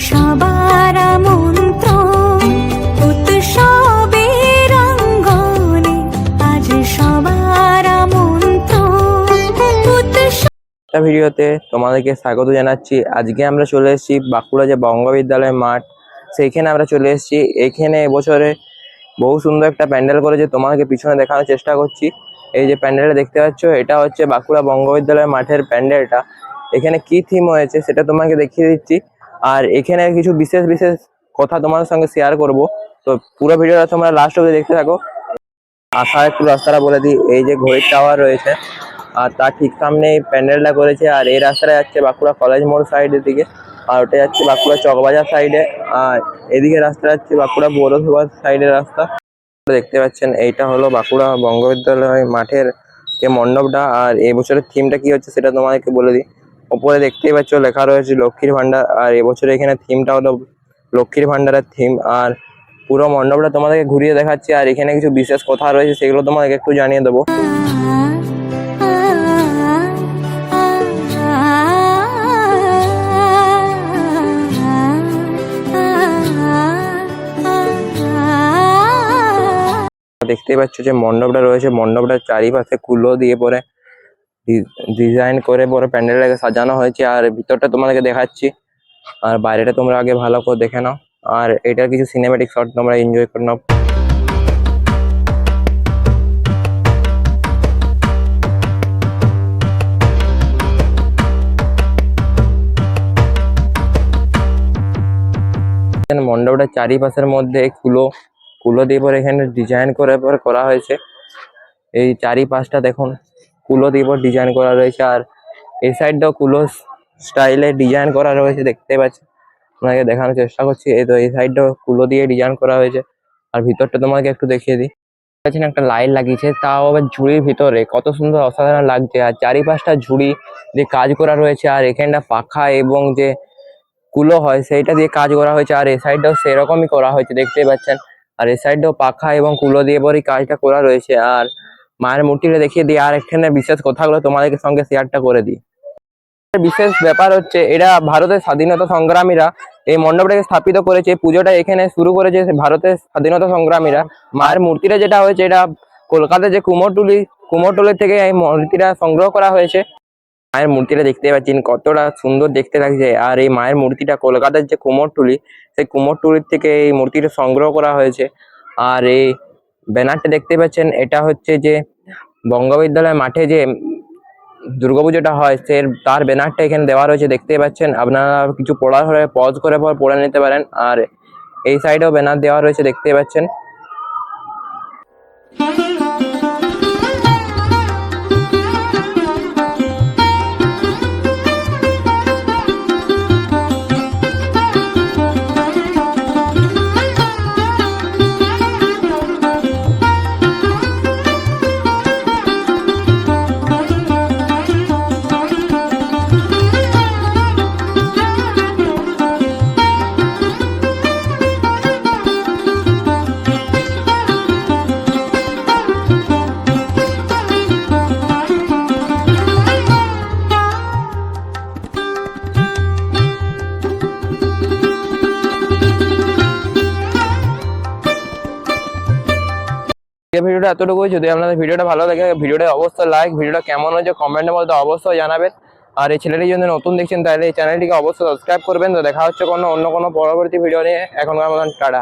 সবার আমন্ত্রণ উৎসবের অঙ্গনে, আজ সবার আমন্ত্রণ। ভিডিওতে তোমাদেরকে স্বাগত জানাচ্ছি। আজকে আমরা চলে এসেছি বাঁকুড়া যে বঙ্গবিদ্যালয় মাঠ, সেইখানে আমরা চলে এসেছি। এখানে এবছরে বহু সুন্দর একটা প্যান্ডেল করেছে, তোমাদেরকে পিছনে দেখানোর চেষ্টা করছি। এই যে প্যান্ডেলটা দেখতে পাচ্ছ, এটা হচ্ছে বাঁকুড়া বঙ্গবিদ্যালয় মাঠের প্যান্ডেলটা। এখানে কি থিম হয়েছে সেটা তোমাকে দেখিয়ে দিচ্ছি, আর এখানে কিছু বিশেষ বিশেষ কথা তোমাদের সঙ্গে শেয়ার করব। তো পুরো ভিডিওটা তোমরা লাস্ট অবধি দেখতে থাকো। আসার একটু রাস্তাটা বলে দিই, এই যে ঘড়ির টাওয়ার রয়েছে আর তার ঠিক সামনে এই প্যান্ডেলটা করেছে। আর এই রাস্তাটা যাচ্ছে বাঁকুড়া কলেজ মোড় সাইডের দিকে, আর ওটা যাচ্ছে বাঁকুড়া চকবাজার সাইডে, আর এদিকে রাস্তা যাচ্ছে বাঁকুড়া পৌরসভার সাইডের রাস্তা। দেখতে পাচ্ছেন এইটা হলো বাঁকুড়া বঙ্গবিদ্যালয় মাঠের যে মণ্ডপটা। আর এই বছরের থিমটা কি হচ্ছে সেটা তোমাদেরকে বলে দিই। ওপরে দেখতেই পাচ্ছ লেখা রয়েছে লক্ষ্মীর ভান্ডার, আর এবছর এখানে থিমটা হলো লক্ষ্মীর ভান্ডারের থিম। আর পুরো মণ্ডপটা তোমাদেরকে ঘুরিয়ে দেখাচ্ছি, আর এখানে কিছু বিশেষ কথা রয়েছে সেগুলো তোমাদেরকে একটু জানিয়ে দেবো। দেখতেই পাচ্ছ যে মণ্ডপটা রয়েছে, মণ্ডপটার চারিপাশে কুলো দিয়ে পরে ডিজাইন করে পরে প্যান্ডেলটাকে সাজানো হয়েছে। আর ভিতরটা তোমাদেরকে দেখাচ্ছি, আর বাইরেটা তোমরা আগে ভালো করে দেখে নাও। আর এটার কিছু সিনেমেটিক শট তোমরা এনজয় করে নাও। মণ্ডপটার চারিপাশের মধ্যে কুলো দিয়ে পরে এখানে ডিজাইন করে পরে করা হয়েছে। এই চারিপাশটা দেখুন কুলো দিয়ে পরে ডিজাইন করা রয়েছে, আর এই সাইডটাও কুলো স্টাইলে ডিজাইন করা রয়েছে। দেখতে পাচ্ছি, আপনাকে দেখানোর চেষ্টা করছি। এই তো এই সাইডটাও কুলো দিয়ে ডিজাইন করা হয়েছে। আর ভিতরটা তোমাকে একটু দেখিয়ে দিই। একটা লাইট লাগিয়েছে, তাও আবার ঝুড়ির ভিতরে, কত সুন্দর অসাধারণ লাগছে। আর চারিপাশটা ঝুড়ি দিয়ে কাজ করা রয়েছে, আর এখানটা পাখা এবং যে কুলো হয় সেইটা দিয়ে কাজ করা হয়েছে। আর এই সাইডটাও সেরকমই করা হয়েছে, দেখতেই পাচ্ছেন। আর এই সাইডটাও পাখা এবং কুলো দিয়ে পরেই কাজটা করা রয়েছে। আর মায়ের মূর্তিটা দেখিয়ে দিই, আর এখানে বিশেষ কথাগুলো তোমাদেরকে সঙ্গে শেয়ারটা করে দিই। বিশেষ ব্যাপার হচ্ছে, এটা ভারতের স্বাধীনতা সংগ্রামীরা এই মণ্ডপটাকে স্থাপিত করেছে। পুজোটা এখানে শুরু করেছে ভারতের স্বাধীনতা সংগ্রামীরা। মায়ের মূর্তিটা যেটা হয়েছে, এটা কলকাতার যে কুমোরটুলি থেকে এই মূর্তিটা সংগ্রহ করা হয়েছে। মায়ের মূর্তিটা দেখতে পাচ্ছেন কতটা সুন্দর দেখতে লাগছে। আর এই মায়ের মূর্তিটা কলকাতার যে কুমোরটুলি, সেই কুমোরটুলির থেকে এই মূর্তিটা সংগ্রহ করা হয়েছে। আর এই ব্যানারটা দেখতে পাচ্ছেন, এটা হচ্ছে যে বঙ্গবিদ্যালয় মাঠে যে দুর্গাপুজোটা হয় তার ব্যানারটা এখানে দেওয়া রয়েছে, দেখতে পাচ্ছেন। আপনারা কিছু পড়ার হলে পজ করে পর পড়ে নিতে পারেন। আর এই সাইডেও ব্যানার দেওয়া রয়েছে, দেখতে পাচ্ছেন। ভিডিওটা এতটুকুই। যদি আপনাদের ভিডিওটা ভালো লাগে, ভিডিওটা অবশ্যই লাইক, ভিডিওটা কেমন হয়েছে কমেন্টের মধ্যে অবশ্যই জানাবেন। আর এই ছেলেটি যদি নতুন দেখছেন তাহলে এই চ্যানেলটিকে অবশ্যই সাবস্ক্রাইব করবেন। তো দেখা হচ্ছে অন্য কোনো পরবর্তী ভিডিও নিয়ে। এখনকার মতন টাটা।